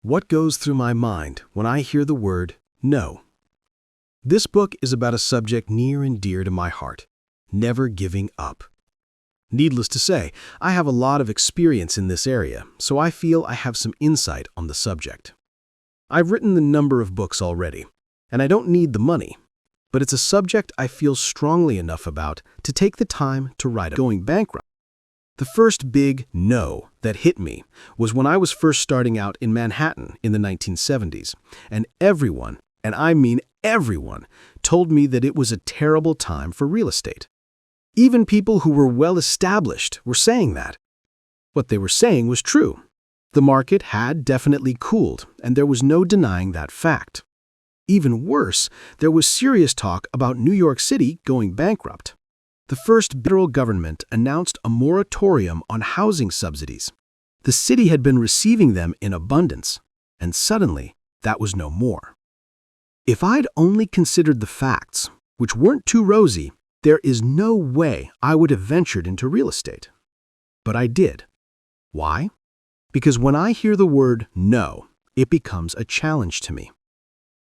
What goes through my mind when I hear the word no? This book is about a subject near and dear to my heart: never giving up. Needless to say, I have a lot of experience in this area, so I feel I have some insight on the subject. I've written a number of books already, and I don't need the money, but it's a subject I feel strongly enough about to take the time to write Going Bankrupt. The first big no that hit me was when I was first starting out in Manhattan in the 1970s, and everyone, and I mean everyone, told me that it was a terrible time for real estate. Even people who were well established were saying that. What they were saying was true. The market had definitely cooled, and there was no denying that fact. Even worse, there was serious talk about New York City going bankrupt. The first federal government announced a moratorium on housing subsidies. The city had been receiving them in abundance, and suddenly that was no more. If I'd only considered the facts, which weren't too rosy, there is no way I would have ventured into real estate. But I did. Why? Because when I hear the word no, it becomes a challenge to me.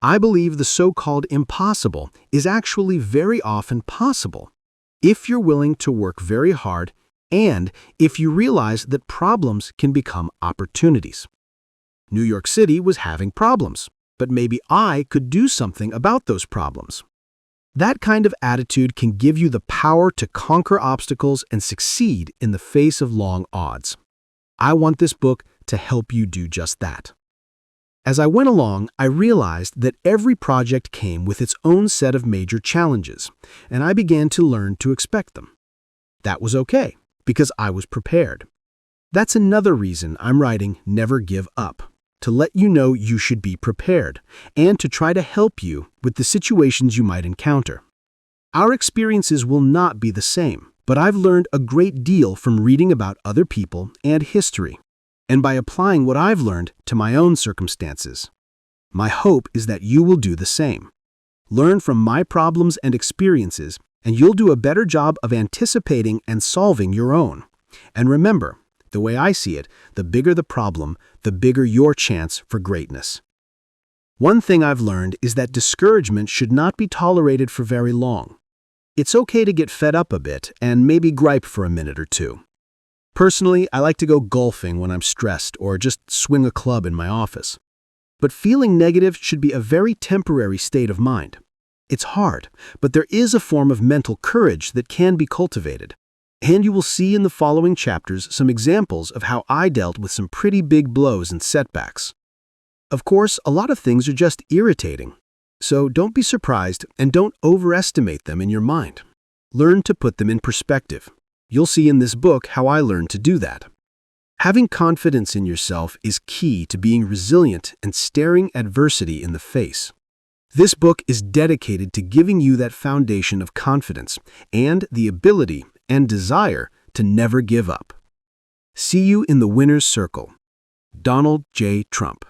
I believe the so-called impossible is actually very often possible, if you're willing to work very hard and if you realize that problems can become opportunities. New York City was having problems, but maybe I could do something about those problems. That kind of attitude can give you the power to conquer obstacles and succeed in the face of long odds. I want this book to help you do just that. As I went along, I realized that every project came with its own set of major challenges, and I began to learn to expect them. That was okay, because I was prepared. That's another reason I'm writing Never Give Up, to let you know you should be prepared, and to try to help you with the situations you might encounter. Our experiences will not be the same, but I've learned a great deal from reading about other people and history, and by applying what I've learned to my own circumstances. My hope is that you will do the same. Learn from my problems and experiences, and you'll do a better job of anticipating and solving your own. And remember, the way I see it, the bigger the problem, the bigger your chance for greatness. One thing I've learned is that discouragement should not be tolerated for very long. It's okay to get fed up a bit and maybe gripe for a minute or two. Personally, I like to go golfing when I'm stressed or just swing a club in my office. But feeling negative should be a very temporary state of mind. It's hard, but there is a form of mental courage that can be cultivated. And you will see in the following chapters some examples of how I dealt with some pretty big blows and setbacks. Of course, a lot of things are just irritating. So don't be surprised and don't overestimate them in your mind. Learn to put them in perspective. You'll see in this book how I learned to do that. Having confidence in yourself is key to being resilient and staring adversity in the face. This book is dedicated to giving you that foundation of confidence and the ability and desire to never give up. See you in the winner's circle. Donald J. Trump.